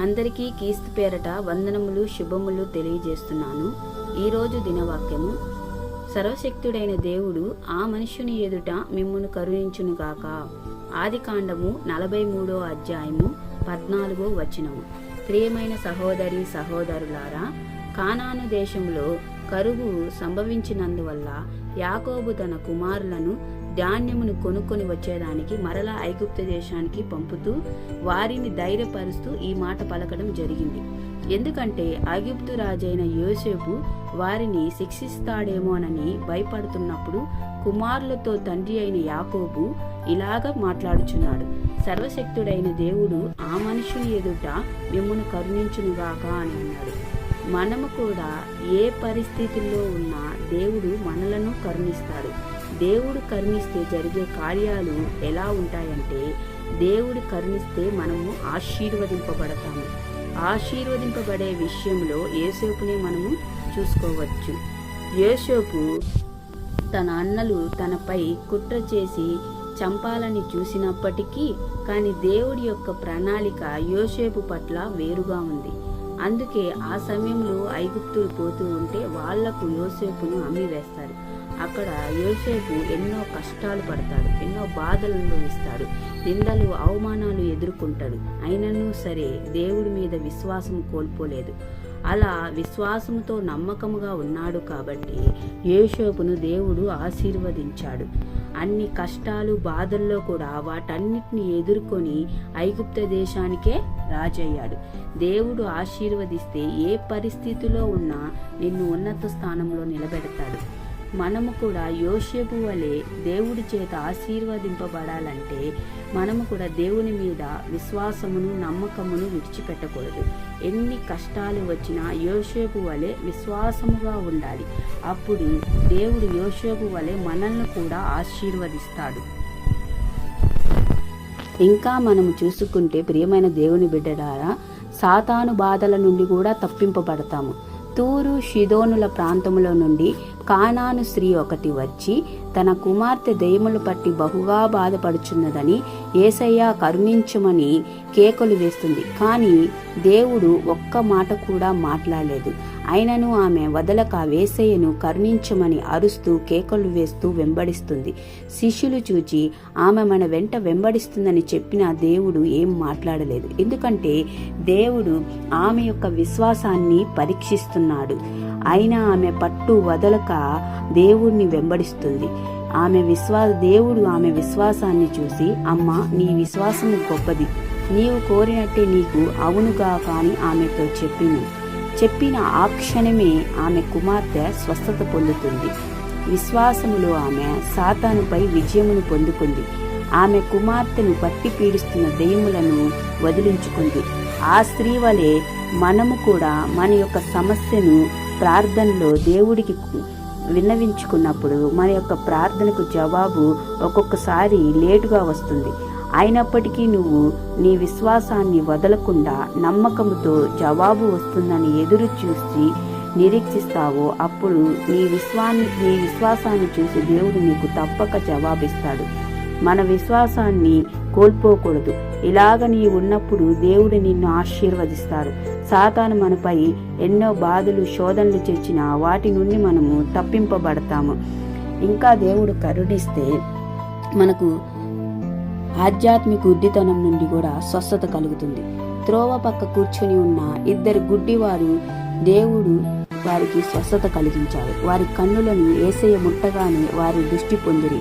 అందరికీ క్రీస్తు పేరట వందనములు శుభములు తెలియజేస్తున్నాను. ఈరోజు దినవాక్యము, సర్వశక్తుడైన దేవుడు ఆ మనుష్యుని ఎదుట మిమ్మును కరుణించునుగాక. ఆదికాండము 43వ అధ్యాయము 14వ వచనము. ప్రియమైన సహోదరి సహోదరులారా, కానాను దేశంలో కరువు సంభవించినందువల్ల యాకోబు తన కుమారులను ధాన్యమును కొనుక్కొని వచ్చేదానికి మరలా ఐగుప్తు దేశానికి పంపుతూ వారిని ధైర్యపరుస్తూ ఈ మాట పలకడం జరిగింది. ఎందుకంటే ఐగుప్తు రాజైన యోసేపు వారిని శిక్షిస్తాడేమోనని భయపడుతున్నప్పుడు కుమారులతో తండ్రి అయిన యాకోబు ఇలాగ మాట్లాడుచున్నాడు: సర్వశక్తుడైన దేవుడు ఆ మనుషుని ఎదుట మిమ్మును కరుణించునుగాక అని అన్నాడు. మనము కూడా ఏ పరిస్థితుల్లో ఉన్నా దేవుడు మనలను కరుణిస్తాడు. దేవుడు కరుణిస్తే జరిగే కార్యాలు ఎలా ఉంటాయంటే, దేవుడు కరుణిస్తే మనము ఆశీర్వదింపబడతాము. ఆశీర్వదింపబడే విషయంలో యోసేపునే మనము చూసుకోవచ్చు. యోసేపు తన అన్నలు తనపై కుట్ర చేసి చంపాలని చూసినప్పటికీ కానీ దేవుడి యొక్క ప్రణాళిక యోసేపు పట్ల వేరుగా ఉంది. అందుకే ఆ సమయంలో ఐగుప్తులు పోతూ ఉంటే వాళ్లకు యోసేపును అమ్మి వేస్తారు. అక్కడ యోసేపు ఎన్నో కష్టాలు పడతాడు, ఎన్నో బాధలు అనుభవిస్తాడు, నిందలు అవమానాలు ఎదుర్కొంటాడు. అయినను సరే దేవుడి మీద విశ్వాసం కోల్పోలేదు. అలా విశ్వాసంతో నమ్మకముగా ఉన్నాడు కాబట్టి యోసేపును దేవుడు ఆశీర్వదించాడు. అన్ని కష్టాలు బాధల్లో కూడా వాటన్నిటిని ఎదుర్కొని ఐగుప్త దేశానికే రాజయ్యాడు. దేవుడు ఆశీర్వదిస్తే ఏ పరిస్థితిలో ఉన్నా నిన్ను ఉన్నత స్థానంలో నిలబెడతాడు. మనము కూడా యోసేపు వలె దేవుడి చేత ఆశీర్వదింపబడాలంటే మనము కూడా దేవుని మీద విశ్వాసమును నమ్మకమును విడిచిపెట్టకూడదు. ఎన్ని కష్టాలు వచ్చినా యోసేపు వలె విశ్వాసముగా ఉండాలి. అప్పుడు దేవుడు యోసేపు వలె మనల్ని కూడా ఆశీర్వదిస్తాడు. ఇంకా మనము చూసుకుంటే ప్రియమైన దేవుని బిడ్డలారా, సాతాను బాధల నుండి కూడా తప్పింపబడతాము. తూరు షిదోనుల ప్రాంతంలో నుండి కానాను స్త్రీ ఒకటి వచ్చి తన కుమార్తె దయ్యములు పట్టి బహుగా బాధపడుచున్నదని యేసయ్య కరుణించమని కేకలు వేస్తుంది. కానీ దేవుడు ఒక్క మాట కూడా మాట్లాడలేదు. అయినను ఆమె వదలక యేసయ్యను కరుణించమని అరుస్తూ కేకలు వేస్తూ వెంబడిస్తుంది. శిష్యులు చూచి ఆమె మన వెంట వెంబడిస్తుందని చెప్పిన దేవుడు ఏం మాట్లాడలేదు. ఎందుకంటే దేవుడు ఆమె యొక్క విశ్వాసాన్ని పరీక్షిస్తున్నాడు. అయినా ఆమె పట్టు వదలక దేవుణ్ణి వెంబడిస్తుంది. దేవుడు ఆమె విశ్వాసాన్ని చూసి, అమ్మా, నీ విశ్వాసము గొప్పది, నీవు కోరినట్టే నీకు అవునుగా కాని ఆమెతో చెప్పిన ఆ క్షణమే ఆమె కుమార్తె స్వస్థత పొందుతుంది. విశ్వాసములో ఆమె సాతానుపై విజయమును పొందుకుంది. ఆమె కుమార్తెను పట్టి పీడిస్తున్న దెయ్యములను వదిలించుకుంది. ఆ స్త్రీ వలె మనము కూడా మన యొక్క సమస్యను ప్రార్థనలో దేవుడికి విన్నవించుకున్నప్పుడు మన యొక్క ప్రార్థనకు జవాబు ఒక్కొక్కసారి లేటుగా వస్తుంది. అయినప్పటికీ నువ్వు నీ విశ్వాసాన్ని వదలకుండా నమ్మకంతో జవాబు వస్తుందని ఎదురు చూసి నిరీక్షిస్తావో అప్పుడు నీ విశ్వాసాన్ని చూసి దేవుడు నీకు తప్పక జవాబిస్తాడు. మన విశ్వాసాన్ని కోల్పోకూడదు. ఇలాగ నీ ఉన్నప్పుడు దేవుడు నిన్ను ఆశీర్వదిస్తాడు. సాతాను మనపై ఎన్నో బాధలు శోధనలు తెచ్చినా వాటి నుండి మనము తప్పింపబడతాము. ఇంకా దేవుడు కరుణిస్తే మనకు ఆధ్యాత్మిక గుడ్డితనం నుండి కూడా స్వస్థత కలుగుతుంది. త్రోవ పక్క కూర్చొని ఉన్న ఇద్దరు గుడ్డివారు దేవుడు వారికి స్వస్థత కలిగించాడు. వారి కన్నులను యేసయ్య ముట్టగానే వారు దృష్టి పొందిరి.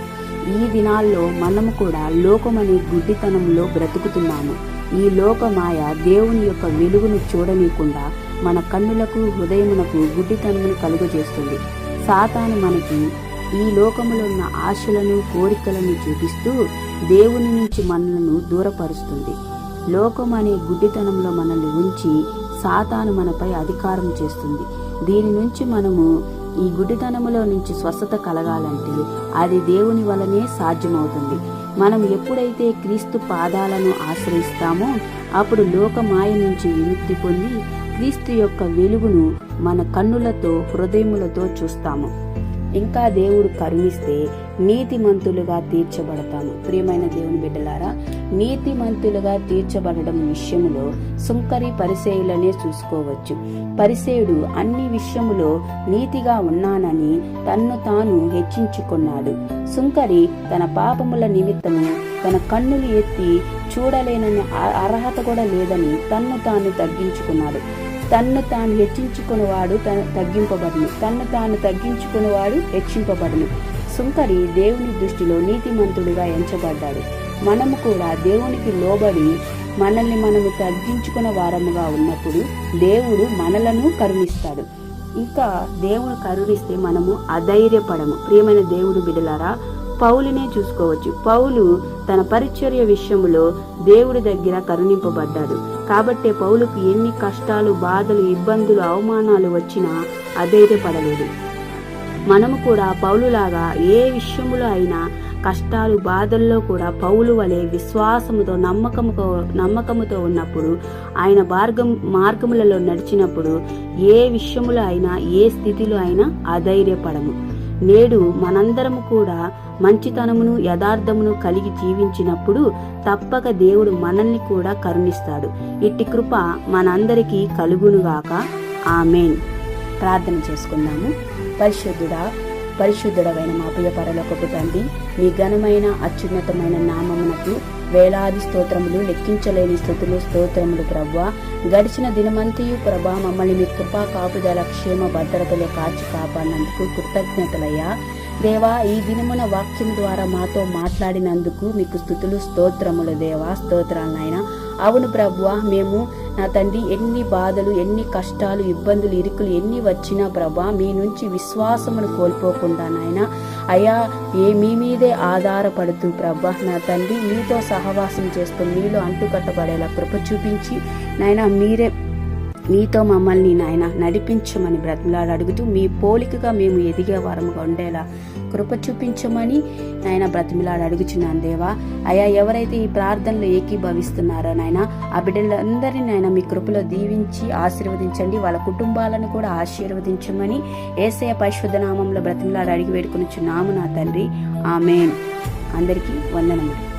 ఈ దినాల్లో మనము కూడా లోకమనే గుడ్డితనంలో బ్రతుకుతున్నాము. ఈ లోకమాయ దేవుని యొక్క వెలుగును చూడనీయకుండా మన కన్నులకు హృదయమునకు గుడ్డితనమును కలుగజేస్తుంది. సాతాను మనకి ఈ లోకములో ఉన్న ఆశలను కోరికలను చూపిస్తూ దేవుని నుంచి మనలను దూరపరుస్తుంది. లోకం అనే గుడ్డితనంలో మనల్ని ఉంచి సాతాను మనపై అధికారం చేస్తుంది. దీని నుంచి మనము ఈ గుడ్డితనములో నుంచి స్వస్థత కలగాలంటే అది దేవుని వలనే సాధ్యమవుతుంది. మనం ఎప్పుడైతే క్రీస్తు పాదాలను ఆశ్రయిస్తామో అప్పుడు లోకమాయ నుంచి విముక్తి పొంది క్రీస్తు యొక్క వెలుగును మన కన్నులతో హృదయములతో చూస్తాము. ఇంకా దేవుడు కరుణిస్తే నీతిమంతులుగా తీర్చబడతాము. ప్రియమైన దేవుని బిడ్డలారా, నీతిమంతులుగా తీర్చబడడం విషయములో సుంకరి పరిసేయులనే చూసుకోవచ్చు. పరిసేయుడు అన్ని విషయములో నీతిగా ఉన్నానని తన్ను తాను హెచ్చించుకున్నాడు. సుంకరి తన పాపముల నిమిత్తము తన కన్నులు ఎత్తి చూడలేనని అర్హత కూడా లేదని తన్ను తాను తగ్గించుకున్నాడు. తన్ను తాను హెచ్చించుకునేవాడు తగ్గింపబడును, తన్ను తాను తగ్గించుకునేవాడు హెచ్చింపబడును. సుంకరి దేవుని దృష్టిలో నీతిమంతుడిగా ఎంచబడ్డాడు. మనము కూడా దేవునికి లోబడి మనల్ని మనము తగ్గించుకున్న వారముగా ఉన్నప్పుడు దేవుడు మనలను కరుణిస్తాడు. ఇంకా దేవుడు కరుణిస్తే మనము అధైర్యపడము. ప్రియమైన దేవుడు బిడ్డలారా, పౌలునే చూసుకోవచ్చు. పౌలు తన పరిచర్య విషయంలో దేవుడి దగ్గర కరుణింపబడ్డాడు. కాబట్టే పౌలుకు ఎన్ని కష్టాలు, బాధలు, ఇబ్బందులు, అవమానాలు వచ్చినా అధైర్యపడలేదు. మనము కూడా పౌలులాగా ఏ విషయములో అయినా కష్టాలు, బాధల్లో కూడా పౌలు వలె విశ్వాసముతో నమ్మకముతో ఉన్నప్పుడు, ఆయన మార్గములలో నడిచినప్పుడు ఏ విషయములో అయినా ఏ స్థితిలో అయినా అధైర్యపడము. నేడు మనందరము కూడా మంచితనమును యథార్థమును కలిగి జీవించినప్పుడు తప్పక దేవుడు మనల్ని కూడా కరుణిస్తాడు. ఇట్టి కృప మనందరికీ కలుగునుగాక. ఆమేన్. ప్రార్థన చేసుకుందాము. పరిశుద్ధుడవైన మా ప్రియ పరలోకపు తండ్రి, మీ ఘనమైన అత్యున్నతమైన నామమునకు వేలాది స్తోత్రములు, లెక్కించలేని స్తుతులు, స్తోత్రములు ప్రభువా. గడిచిన దినమంతయు ప్రభా మమ్మల్ని మీ కృపా కాపుదల క్షేమ భద్రతలో కాచి కాపాడినందుకు కృతజ్ఞతలయ్యా. దేవా, ఈ దినమున వాక్యం ద్వారా మాతో మాట్లాడినందుకు మీకు స్తుతులు, స్తోత్రములు దేవా, స్తోత్రాలనైనా. అవును ప్రభువా, మేము నా తండ్రి ఎన్ని బాధలు, ఎన్ని కష్టాలు, ఇబ్బందులు, ఇరుకులు ఎన్ని వచ్చినా ప్రభా మీ నుంచి విశ్వాసమును కోల్పోకుండా నాయనా అయ్యా మీ మీదే ఆధారపడుతూ ప్రభా నా తండ్రి మీతో సహవాసం చేస్తూ మీలో అంటుకట్టబడేలా కృప చూపించి నాయనా మీతో మమ్మల్ని నాయన నడిపించమని బ్రతిమలాడి అడుగుతూ మీ పోలికగా మేము ఎదిగే వారముగా ఉండేలా కృప చూపించమని నాయన బ్రతిమలాడి అడుగుచున్నాను దేవా. అయ్యా, ఎవరైతే ఈ ప్రార్థనలో ఏకీభవిస్తున్నారో నాయన ఆ బిడ్డలందరినీ నాయన మీ కృపలో దీవించి ఆశీర్వదించండి. వాళ్ళ కుటుంబాలను కూడా ఆశీర్వదించమని యేసయ్య పరిశుద్ధ నామంలో బ్రతిమలాడి అడిగి వేడుకొనుచున్నాము నా తండ్రి. ఆమేన్. అందరికీ వందనములు.